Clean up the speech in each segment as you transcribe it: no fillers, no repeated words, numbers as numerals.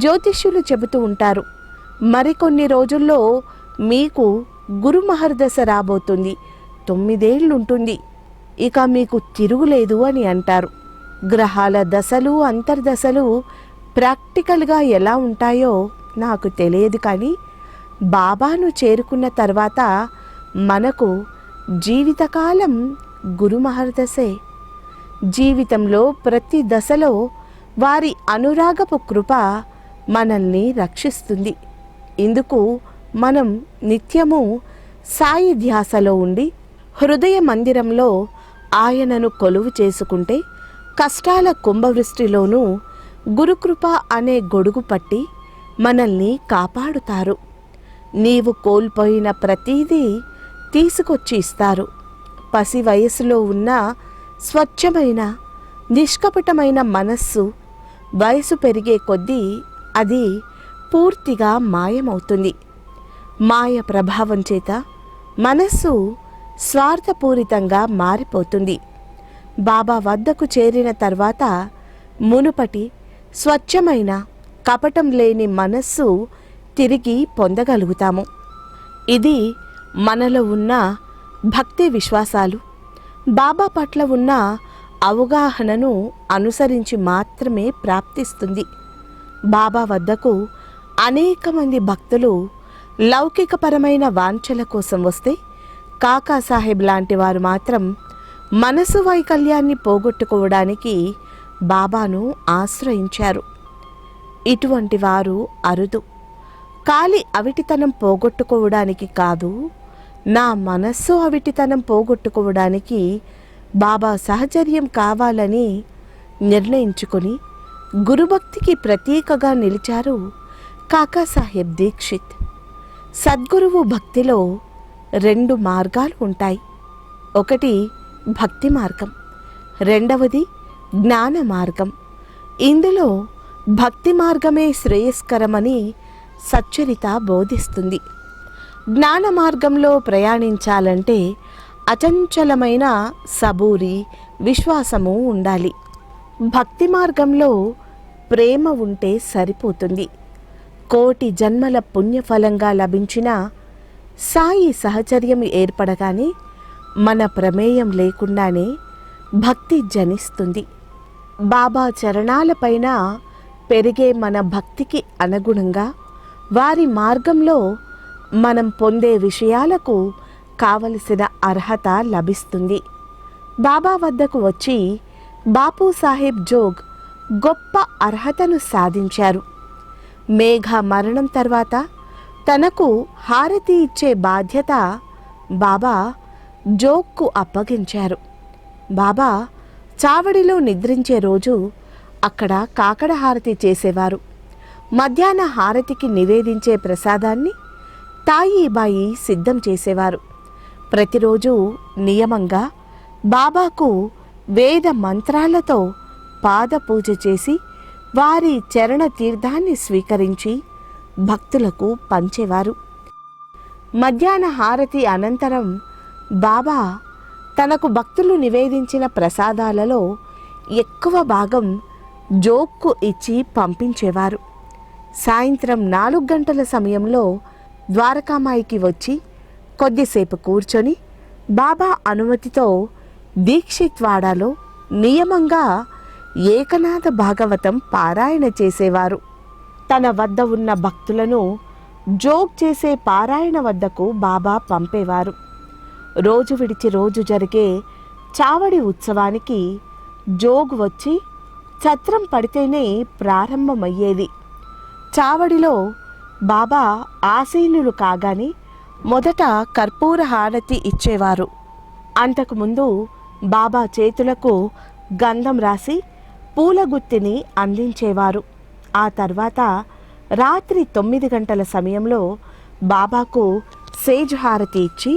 జ్యోతిష్యులు చెబుతూ ఉంటారు, మరికొన్ని రోజుల్లో మీకు గురు మహర్దశ రాబోతుంది, 9 ఏళ్ళుంటుంది, ఇక మీకు తిరుగులేదు అని అంటారు. గ్రహాల దశలు అంతర్దశలు ప్రాక్టికల్గా ఎలా ఉంటాయో నాకు తెలియదు, కానీ బాబాను చేరుకున్న తర్వాత మనకు జీవితకాలం గురు మహర్దశే. జీవితంలో ప్రతి దశలో వారి అనురాగపు కృప మనల్ని రక్షిస్తుంది. ఇందుకు మనం నిత్యము సాయి ధ్యాసలో ఉండి హృదయ మందిరంలో ఆయనను కొలువు చేసుకుంటే కష్టాల కుంభవృష్టిలోనూ గురుకృప అనే గొడుగు పట్టి మనల్ని కాపాడుతారు. నీవు కోల్పోయిన ప్రతీదీ తీసుకొచ్చి ఇస్తారు. పసి వయసులో ఉన్న స్వచ్ఛమైన నిష్కపటమైన మనస్సు వయసు పెరిగే కొద్దీ అది పూర్తిగా మాయమవుతుంది. మాయ ప్రభావం చేత మనస్సు స్వార్థపూరితంగా మారిపోతుంది. బాబా వద్దకు చేరిన తర్వాత మునుపటి స్వచ్ఛమైన కపటం లేని మనస్సు తిరిగి పొందగలుగుతాము. ఇది మనలో ఉన్న భక్తి విశ్వాసాలు, బాబా పట్ల ఉన్న అవగాహనను అనుసరించి మాత్రమే ప్రాప్తిస్తుంది. బాబా వద్దకు అనేక మంది భక్తులు లౌకికపరమైన వాంఛల కోసం వస్తే, కాకాసాహెబ్ లాంటి వారు మాత్రం మనసు వైకల్యాన్ని పోగొట్టుకోవడానికి బాబాను ఆశ్రయించారు. ఇటువంటి వారు అరుదు. కాలి అవిటితనం పోగొట్టుకోవడానికి కాదు, నా మనస్సు అవిటితనం పోగొట్టుకోవడానికి బాబా సహచర్యం కావాలని నిర్ణయించుకొని గురుభక్తికి ప్రతీకగా నిలిచారు కాకాసాహెబ్ దీక్షిత్. సద్గురువు భక్తిలో 2 మార్గాలు ఉంటాయి. ఒకటి భక్తి మార్గం, రెండవది జ్ఞాన మార్గం. ఇందులో భక్తి మార్గమే శ్రేయస్కరమని సచ్చరిత బోధిస్తుంది. జ్ఞాన మార్గంలో ప్రయాణించాలంటే అచంచలమైన సబూరి విశ్వాసము ఉండాలి. భక్తి మార్గంలో ప్రేమ ఉంటే సరిపోతుంది. కోటి జన్మల పుణ్యఫలంగా లభించిన సాయి సహచర్యం ఏర్పడగానే మన ప్రమేయం లేకుండానే భక్తి జనిస్తుంది. బాబా చరణాలపైన పెరిగే మన భక్తికి అనుగుణంగా వారి మార్గంలో మనం పొందే విషయాలకు కావలసిన అర్హత లభిస్తుంది. బాబా వద్దకు వచ్చి బాపు సాహెబ్ జోగ్ గొప్ప అర్హతను సాధించారు. మేఘ మరణం తర్వాత తనకు హారతి ఇచ్చే బాధ్యత బాబా జోగ్కు అప్పగించారు. బాబా చావడిలో నిద్రించే రోజు అక్కడ కాకడ హారతి చేసేవారు. మధ్యాహ్న హారతికి నివేదించే ప్రసాదాన్ని తాయిబాయి సిద్ధం చేసేవారు. ప్రతిరోజు నియమంగా బాబాకు వేద మంత్రాలతో పాద పూజ చేసి వారి చరణ తీర్థాన్ని స్వీకరించి భక్తులకు పంచేవారు. మధ్యాహ్న హారతి అనంతరం బాబా తనకు భక్తులు నివేదించిన ప్రసాదాలలో ఎక్కువ భాగం జోగ్కు ఇచ్చి పంపించేవారు. సాయంత్రం 4 గంటల సమయంలో ద్వారకామాయికి వచ్చి కొద్దిసేపు కూర్చొని బాబా అనుమతితో దీక్షిత్వాడాలో నియమంగా ఏకనాథ భాగవతం పారాయణ చేసేవారు. తన వద్ద ఉన్న భక్తులను జోగ్ చేసే పారాయణ వద్దకు బాబా పంపేవారు. రోజు విడిచి రోజు జరిగే చావడి ఉత్సవానికి జోగ్ వచ్చి ఛత్రం పడితేనే ప్రారంభమయ్యేది. చావడిలో బాబా ఆసీనులు కాగానే మొదట కర్పూర హారతి ఇచ్చేవారు. అంతకుముందు బాబా చేతులకు గంధం రాసి పూలగుత్తిని అందించేవారు. ఆ తర్వాత రాత్రి 9 గంటల సమయంలో బాబాకు సేజ్ హారతి ఇచ్చి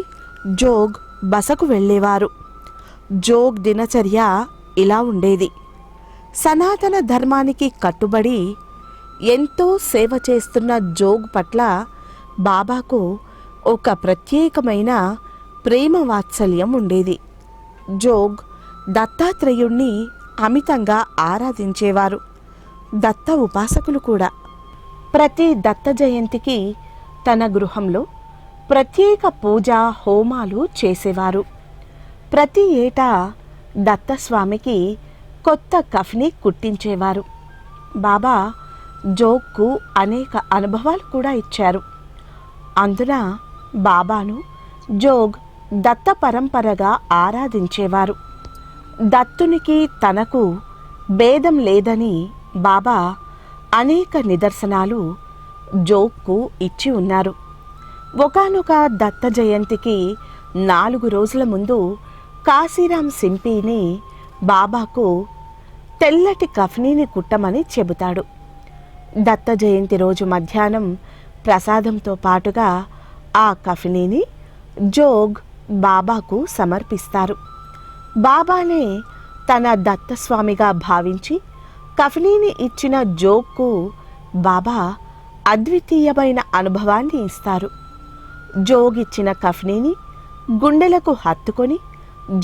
జోగ్ బసకు వెళ్ళేవారు. జోగ్ దినచర్య ఇలా ఉండేది. సనాతన ధర్మానికి కట్టుబడి ఎంతో సేవ చేస్తున్న జోగ్ పట్ల బాబాకు ఒక ప్రత్యేకమైన ప్రేమ వాత్సల్యం ఉండేది. జోగ్ దత్తాత్రేయుణ్ణి అమితంగా ఆరాధించేవారు. దత్త ఉపాసకులు కూడా. ప్రతి దత్త జయంతికి తన గృహంలో ప్రత్యేక పూజ హోమాలు చేసేవారు. ప్రతి ఏటా దత్తస్వామికి కొత్త కఫ్ని కుట్టించేవారు. బాబా జోగ్కు అనేక అనుభవాలు కూడా ఇచ్చారు. అందున బాబాను జోగ్ దత్త పరంపరగా ఆరాధించేవారు. దత్తునికి తనకు భేదం లేదని బాబా అనేక నిదర్శనాలు జోగ్కు ఇచ్చి ఉన్నారు. ఒకానొక దత్త జయంతికి 4 రోజుల ముందు కాశీరాం సింపీని బాబాకు తెల్లటి కఫ్నీని కుట్టమని చెబుతాడు. దత్త జయంతి రోజు మధ్యాహ్నం ప్రసాదంతో పాటుగా ఆ కఫ్నీని జోగ్ బాబాకు సమర్పిస్తారు. బాబానే తన దత్తస్వామిగా భావించి కఫ్నీని ఇచ్చిన జోగ్కు బాబా అద్వితీయమైన అనుభవాన్ని ఇస్తారు. జోగ్ ఇచ్చిన కఫ్నీని గుండెలకు హత్తుకొని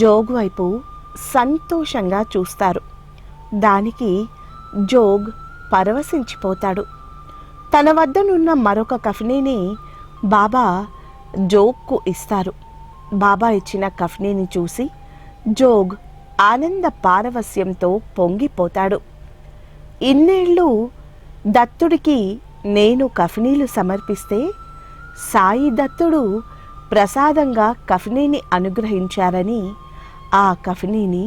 జోగ్ వైపు సంతోషంగా చూస్తారు. దానికి జోగ్ పరవశించిపోతాడు. తన వద్దనున్న మరొక కఫ్నీని బాబా జోగ్కు ఇస్తారు. బాబా ఇచ్చిన కఫ్నీని చూసి జోగ్ ఆనంద పారవస్యంతో పొంగిపోతాడు. ఇన్నేళ్ళు దత్తుడికి నేను కఫ్నీలు సమర్పిస్తే సాయి దత్తుడు ప్రసాదంగా కఫ్నీని అనుగ్రహించారని ఆ కఫ్నీని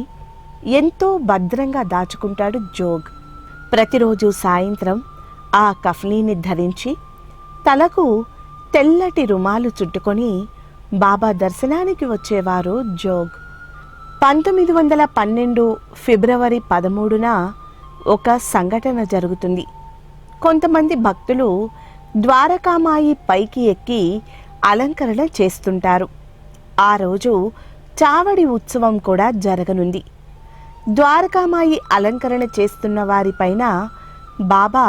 ఎంతో భద్రంగా దాచుకుంటాడు జోగ్. ప్రతిరోజు సాయంత్రం ఆ కఫ్నీని ధరించి తలకు తెల్లటి రుమాలు చుట్టుకొని బాబా దర్శనానికి వచ్చేవారు జోగ్. 1912 ఫిబ్రవరి 13న ఒక సంఘటన జరుగుతుంది. కొంతమంది భక్తులు ద్వారకామాయి పైకి ఎక్కి అలంకరణ చేస్తుంటారు. ఆ రోజు చావడి ఉత్సవం కూడా జరగనుంది. ద్వారకామాయి అలంకరణ చేస్తున్న వారిపైన బాబా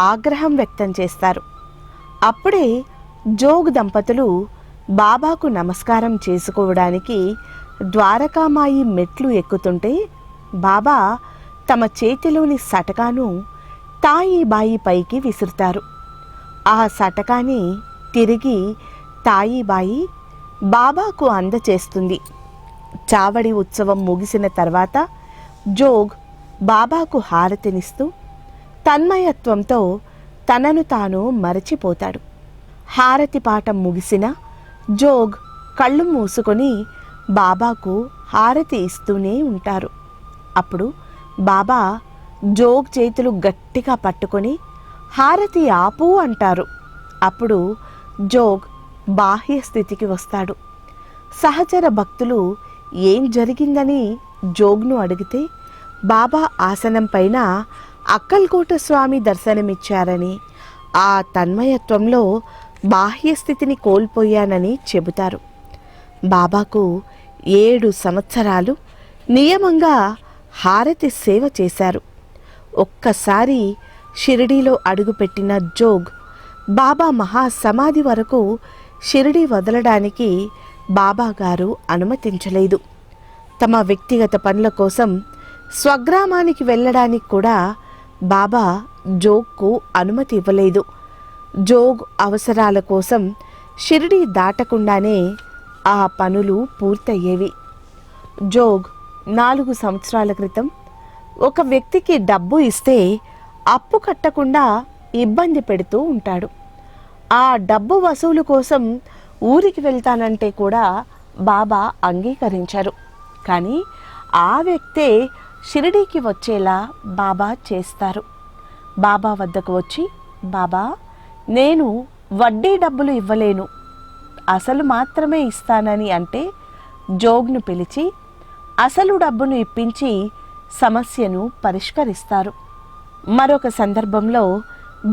ఆగ్రహం వ్యక్తం చేస్తారు. అప్పుడే జోగ్ దంపతులు బాబాకు నమస్కారం చేసుకోవడానికి ద్వారకామాయి మెట్లు ఎక్కుతుంటే బాబా తమ చేతిలోని సటకాను తాయిబాయి పైకి విసురుతారు. ఆ సటకాని తిరిగి తాయిబాయి బాబాకు అందచేస్తుంది. చావడి ఉత్సవం ముగిసిన తర్వాత జోగ్ బాబాకు హారతినిస్తూ తన్మయత్వంతో తనను తాను మరచిపోతాడు. హారతి పాఠం ముగిసిన జోగ్ కళ్ళు మూసుకొని బాబాకు హారతి ఇస్తూనే ఉంటారు. అప్పుడు బాబా జోగ్ చేతులు గట్టిగా పట్టుకొని హారతి ఆపు అంటారు. అప్పుడు జోగ్ బాహ్య స్థితికి వస్తాడు. సహచర భక్తులు ఏం జరిగిందని జోగ్ను అడిగితే బాబా ఆసనం పైన అక్కల్కోట స్వామి దర్శనమిచ్చారని, ఆ తన్మయత్వంలో బాహ్య స్థితిని కోల్పోయానని చెబుతారు. బాబాకు 7 సంవత్సరాలు నియమంగా హారతి సేవ చేశారు. ఒక్కసారి షిరిడీలో అడుగుపెట్టిన జోగ్ బాబా మహాసమాధి వరకు షిరిడీ వదలడానికి బాబాగారు అనుమతించలేదు. తమ వ్యక్తిగత పనుల కోసం స్వగ్రామానికి వెళ్ళడానికి కూడా బాబా జోగ్కు అనుమతి ఇవ్వలేదు. జోగ్ అవసరాల కోసం షిరిడీ దాటకుండానే ఆ పనులు పూర్తయ్యేవి. జోగ్ 4 సంవత్సరాల క్రితం ఒక వ్యక్తికి డబ్బు ఇస్తే అప్పు కట్టకుండా ఇబ్బంది పెడుతూ ఉంటాడు. ఆ డబ్బు వసూలు కోసం ఊరికి వెళ్తానంటే కూడా బాబా అంగీకరించారు. కానీ ఆ వ్యక్తే షిరిడీకి వచ్చేలా బాబా చేస్తారు. బాబా వద్దకు వచ్చి, బాబా, నేను వడ్డీ డబ్బులు ఇవ్వలేను, అసలు మాత్రమే ఇస్తానని అంటే జోగ్ను పిలిచి అసలు డబ్బును ఇప్పించి సమస్యను పరిష్కరిస్తారు. మరొక సందర్భంలో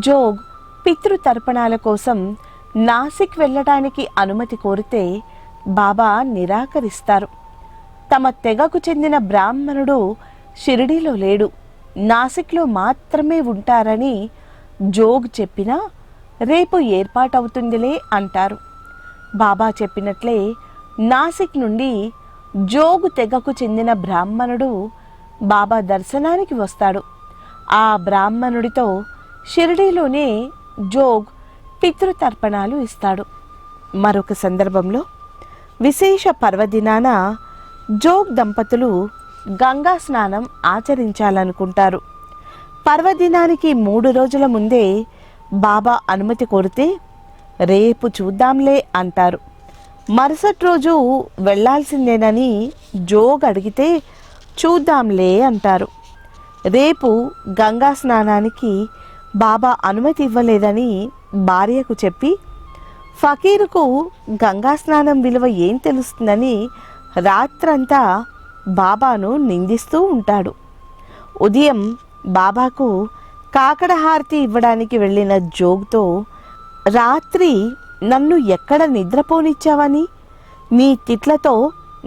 జోగ్ పితృతర్పణాల కోసం నాసిక్ వెళ్ళడానికి అనుమతి కోరితే బాబా నిరాకరిస్తారు. తమ తెగకు చెందిన బ్రాహ్మణుడు షిరిడీలో లేడు, నాసిక్లో మాత్రమే ఉంటారని జోగ్ చెప్పినా రేపు ఏర్పాటవుతుందిలే అంటారు. బాబా చెప్పినట్లే నాసిక్ నుండి జోగు తెగకు చెందిన బ్రాహ్మణుడు బాబా దర్శనానికి వస్తాడు. ఆ బ్రాహ్మణుడితో షిరిడీలోనే జోగ్ పితృతర్పణాలు ఇస్తాడు. మరొక సందర్భంలో విశేష పర్వదినాన జోగ్ దంపతులు గంగా స్నానం ఆచరించాలనుకుంటారు. పర్వదినానికి 3 రోజుల ముందే బాబా అనుమతి కోరితే రేపు చూద్దాంలే అంటారు. మరుసటి రోజు వెళ్లాల్సిందేనని జోగ్ అడిగితే చూద్దాంలే అంటారు. రేపు గంగా స్నానానికి బాబా అనుమతి ఇవ్వలేదని భార్యకు చెప్పి ఫకీరుకు గంగా స్నానం విలువ ఏం తెలుస్తుందని రాత్రంతా బాబాను నిందిస్తూ ఉంటాడు. ఉదయం బాబాకు కాకడ హారతి ఇవ్వడానికి వెళ్ళిన జోగ్తో, రాత్రి నన్ను ఎక్కడ నిద్రపోనిచ్చావని, నీ తిట్లతో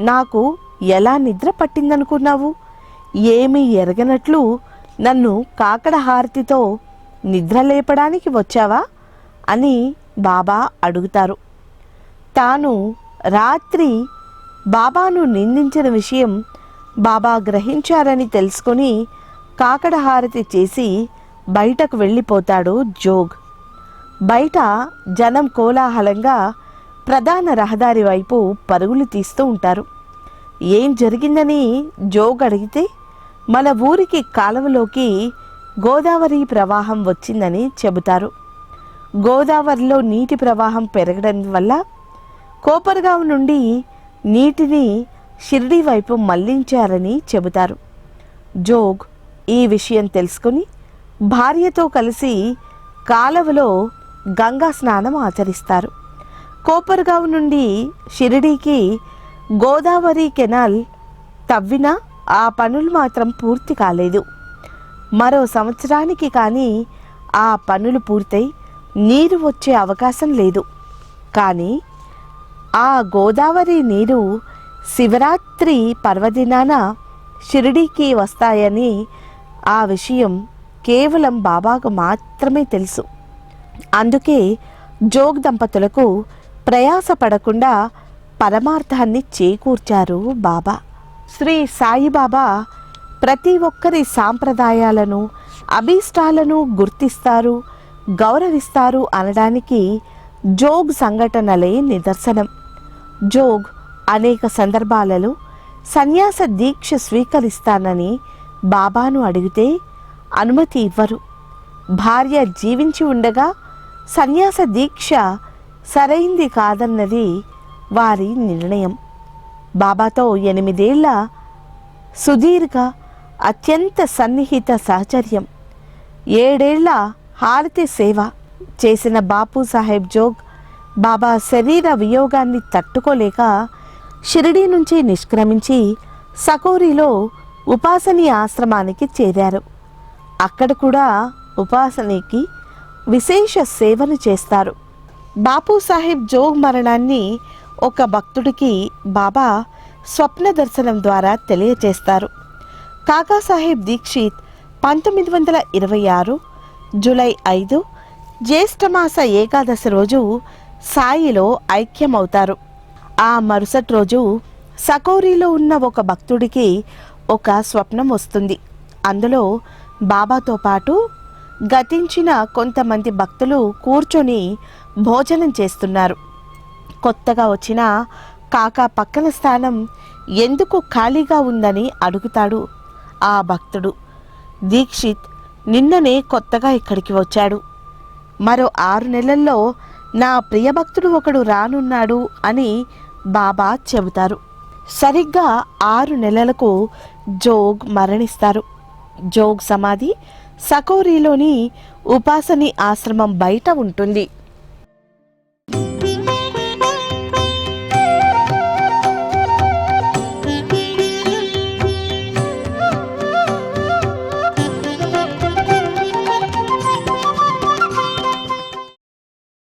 నాకు ఎలా నిద్ర పట్టిందనుకున్నావు, ఏమీ ఎరగనట్లు నన్ను కాకడ హారతితో నిద్ర లేపడానికి వచ్చావా అని బాబా అడుగుతారు. తాను రాత్రి బాబాను నిందించిన విషయం బాబా గ్రహించారని తెలుసుకొని కాకడ హారతి చేసి బయటకు వెళ్ళిపోతాడు జోగ్. బయట జనం కోలాహలంగా ప్రధాన రహదారి వైపు పరుగులు తీస్తూ ఉంటారు. ఏం జరిగిందని జోగ్ అడిగితే మన ఊరికి కాలువలోకి గోదావరి ప్రవాహం వచ్చిందని చెబుతారు. గోదావరిలో నీటి ప్రవాహం పెరగడం వల్ల కోపర్గావ్ నుండి నీటిని షిర్డీ వైపు మళ్లించారని చెబుతారు. జోగ్ ఈ విషయం తెలుసుకుని భార్యతో కలిసి కాలువలో గంగా స్నానం ఆచరిస్తారు. కోపర్గావ్ నుండి షిరిడీకి గోదావరి కెనాల్ తవ్వినా ఆ పనులు మాత్రం పూర్తి కాలేదు. మరో సంవత్సరానికి కానీ ఆ పనులు పూర్తయి నీరు వచ్చే అవకాశం లేదు. కానీ ఆ గోదావరి నీరు శివరాత్రి పర్వదినాన షిరిడీకి వస్తాయని ఆ విషయం కేవలం బాబాకు మాత్రమే తెలుసు. అందుకే జోగ్ దంపతులకు ప్రయాసపడకుండా పరమార్థాన్ని చేకూర్చారు బాబా. శ్రీ సాయిబాబా ప్రతి ఒక్కరి సాంప్రదాయాలను, అభీష్టాలను గుర్తిస్తారు, గౌరవిస్తారు అనడానికి జోగ్ సంఘటనలే నిదర్శనం. జోగ్ అనేక సందర్భాలలో సన్యాస దీక్ష స్వీకరిస్తానని బాబాను అడిగితే అనుమతి ఇవ్వరు. భార్య జీవించి ఉండగా సన్యాస దీక్ష సరైంది కాదన్నది వారి నిర్ణయం. బాబాతో 8 ఏళ్ల సుదీర్ఘ అత్యంత సన్నిహిత సహచర్యం, 7 ఏళ్ల హారతి సేవ చేసిన బాపు సాహెబ్ జోగ్ బాబా శరీర వియోగాన్ని తట్టుకోలేక షిరిడీ నుంచి నిష్క్రమించి సకోరిలో ఉపాసనీ ఆశ్రమానికి చేరారు. అక్కడ కూడా ఉపాసనీకి విశేష సేవను చేస్తారు. బాపు సాహెబ్ జోగ్ మరణాన్ని ఒక భక్తుడికి బాబా స్వప్న దర్శనం ద్వారా తెలియచేస్తారు. కాకాసాహెబ్ దీక్షిత్ 1926 జూలై 5 జ్యేష్ఠమాస ఏకాదశి రోజు సాయిలో ఐక్యమవుతారు. ఆ మరుసటి రోజు సకోరిలో ఉన్న ఒక భక్తుడికి ఒక స్వప్నం వస్తుంది. అందులో బాబాతో పాటు గతించిన కొంతమంది భక్తులు కూర్చొని భోజనం చేస్తున్నారు. కొత్తగా వచ్చిన కాకా పక్కన స్థానం ఎందుకు ఖాళీగా ఉందని అడుగుతాడు ఆ భక్తుడు. దీక్షిత్ నిన్ననే కొత్తగా ఇక్కడికి వచ్చాడు, మరో 6 నెలల్లో నా ప్రియభక్తుడు ఒకడు రానున్నాడు అని బాబా చెబుతారు. సరిగ్గా 6 నెలలకు జోగ్ మరణిస్తారు. జోగ్ సమాధి సకోరిలోని ఉపాసనీ ఆశ్రమం బయట ఉంటుంది.